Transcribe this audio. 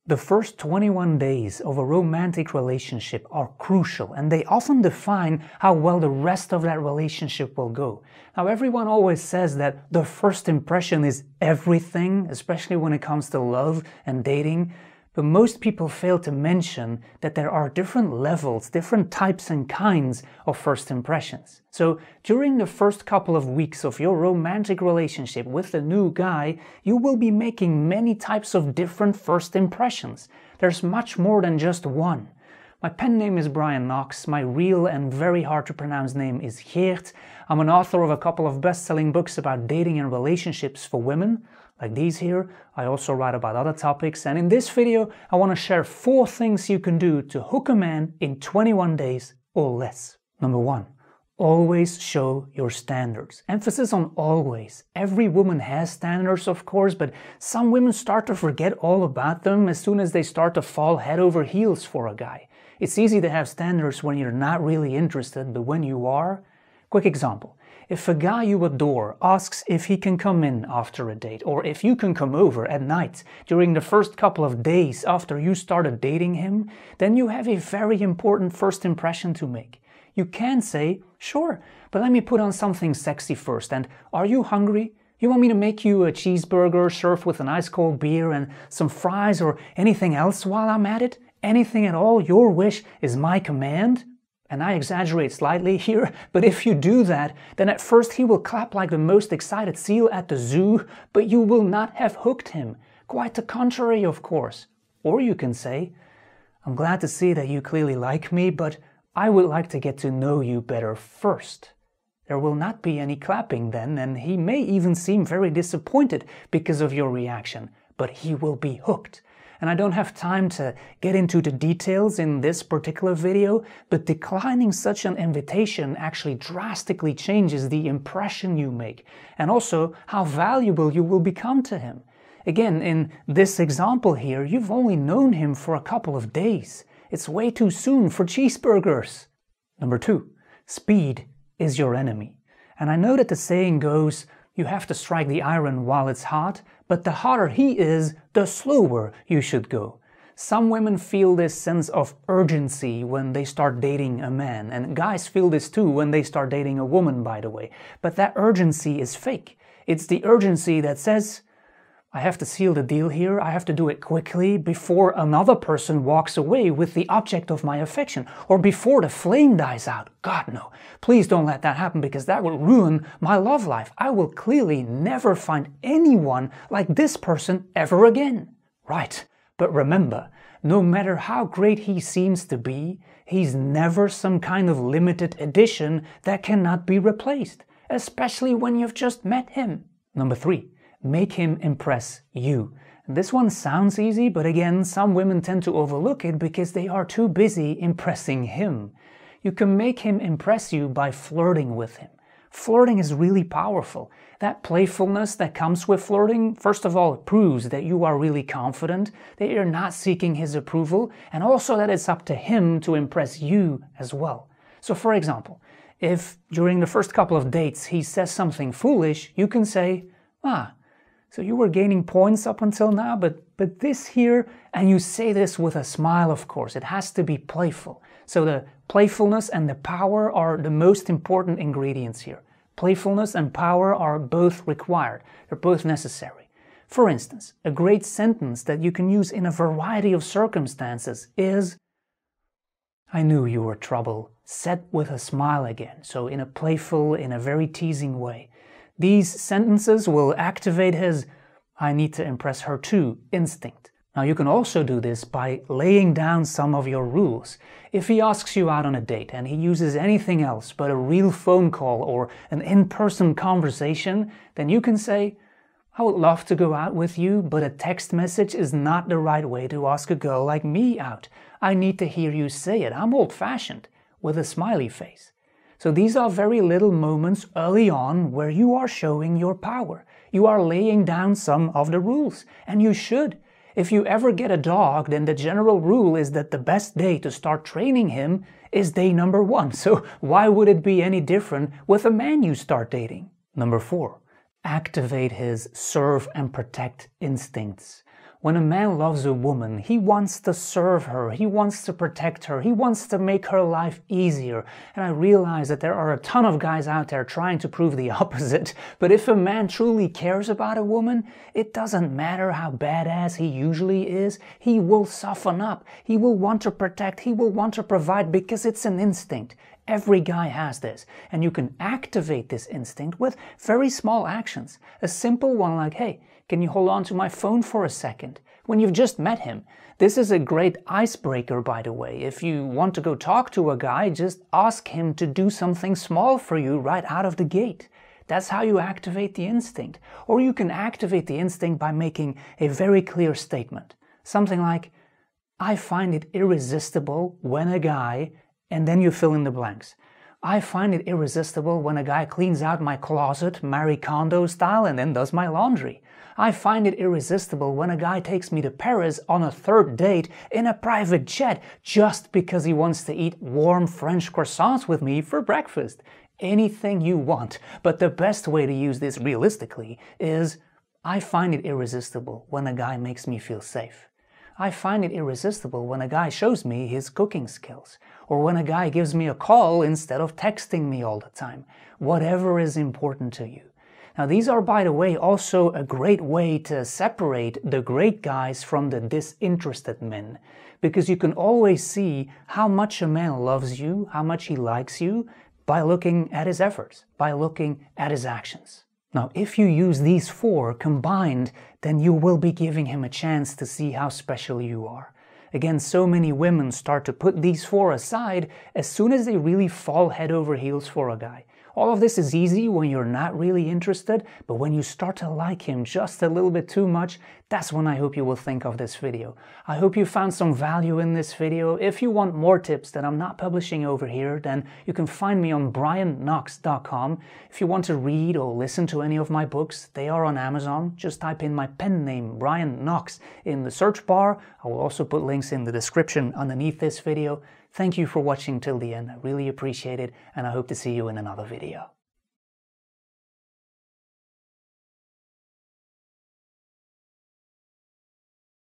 The first 21 days of a romantic relationship are crucial, and they often define how well the rest of that relationship will go. Now, everyone always says that the first impression is everything, especially when it comes to love and dating, but most people fail to mention that there are different levels, different types and kinds of first impressions. So during the first couple of weeks of your romantic relationship with the new guy, you will be making many types of different first impressions. There's much more than just one. My pen name is Brian Knox. My real and very hard to pronounce name is Geert. I'm an author of a couple of best-selling books about dating and relationships for women, like these here. I also write about other topics, and in this video I want to share 4 things you can do to hook a man in 21 days or less. Number 1. Always show your standards. Emphasis on always. Every woman has standards, of course, but some women start to forget all about them as soon as they start to fall head over heels for a guy. It's easy to have standards when you're not really interested, but when you are... Quick example. If a guy you adore asks if he can come in after a date, or if you can come over at night during the first couple of days after you started dating him, then you have a very important first impression to make. You can say, sure, but let me put on something sexy first, and are you hungry? You want me to make you a cheeseburger served with an ice cold beer and some fries or anything else while I'm at it? Anything at all, your wish is my command? And I exaggerate slightly here, but if you do that, then at first he will clap like the most excited seal at the zoo, but you will not have hooked him. Quite the contrary, of course. Or you can say, I'm glad to see that you clearly like me, but I would like to get to know you better first. There will not be any clapping then, and he may even seem very disappointed because of your reaction, but he will be hooked. And I don't have time to get into the details in this particular video, but declining such an invitation actually drastically changes the impression you make, and also how valuable you will become to him. Again, in this example here, you've only known him for a couple of days. It's way too soon for cheeseburgers. Number 2, speed is your enemy. And I know that the saying goes, you have to strike the iron while it's hot, but the hotter he is, the slower you should go. Some women feel this sense of urgency when they start dating a man, and guys feel this too when they start dating a woman, by the way. But that urgency is fake. It's the urgency that says, I have to seal the deal here, I have to do it quickly before another person walks away with the object of my affection, or before the flame dies out. God, no. Please don't let that happen, because that will ruin my love life. I will clearly never find anyone like this person ever again. Right. But remember, no matter how great he seems to be, he's never some kind of limited edition that cannot be replaced, especially when you've just met him. Number 3. Make him impress you. This one sounds easy, but again, some women tend to overlook it because they are too busy impressing him. You can make him impress you by flirting with him. Flirting is really powerful. That playfulness that comes with flirting, first of all, it proves that you are really confident, that you're not seeking his approval, and also that it's up to him to impress you as well. So for example, if during the first couple of dates he says something foolish, you can say, so you were gaining points up until now, but this here, and you say this with a smile, of course. It has to be playful. So the playfulness and the power are the most important ingredients here. Playfulness and power are both required. They're both necessary. For instance, a great sentence that you can use in a variety of circumstances is, I knew you were trouble, said with a smile again. So in a playful, in a very teasing way. These sentences will activate his I need to impress her too instinct. Now you can also do this by laying down some of your rules. If he asks you out on a date and he uses anything else but a real phone call or an in-person conversation, then you can say, I would love to go out with you, but a text message is not the right way to ask a girl like me out. I need to hear you say it. I'm old-fashioned, with a smiley face. So these are very little moments early on where you are showing your power. You are laying down some of the rules, and you should. If you ever get a dog, then the general rule is that the best day to start training him is day number 1. So why would it be any different with a man you start dating? Number 4, activate his serve and protect instincts. When a man loves a woman, he wants to serve her, he wants to protect her, he wants to make her life easier. And I realize that there are a ton of guys out there trying to prove the opposite. But if a man truly cares about a woman, it doesn't matter how badass he usually is, he will soften up. He will want to protect, he will want to provide, because it's an instinct. Every guy has this, and you can activate this instinct with very small actions. A simple one like, hey, can you hold on to my phone for a second? When you've just met him. This is a great icebreaker, by the way. If you want to go talk to a guy, just ask him to do something small for you right out of the gate. That's how you activate the instinct. Or you can activate the instinct by making a very clear statement. Something like, I find it irresistible when a guy, and then you fill in the blanks. I find it irresistible when a guy cleans out my closet, Marie Kondo style, and then does my laundry. I find it irresistible when a guy takes me to Paris on a third date in a private jet just because he wants to eat warm French croissants with me for breakfast. Anything you want, but the best way to use this realistically is, I find it irresistible when a guy makes me feel safe. I find it irresistible when a guy shows me his cooking skills, or when a guy gives me a call instead of texting me all the time. Whatever is important to you. Now, these are, by the way, also a great way to separate the great guys from the disinterested men, because you can always see how much a man loves you, how much he likes you, by looking at his efforts, by looking at his actions. Now, if you use these 4 combined, then you will be giving him a chance to see how special you are. Again, so many women start to put these 4 aside as soon as they really fall head over heels for a guy. All of this is easy when you're not really interested, but when you start to like him just a little bit too much, that's when I hope you will think of this video. I hope you found some value in this video. If you want more tips that I'm not publishing over here, then you can find me on brianknox.com. If you want to read or listen to any of my books, they are on Amazon. Just type in my pen name, Brian Knox, in the search bar. I will also put links in the description underneath this video. Thank you for watching till the end. I really appreciate it, and I hope to see you in another video.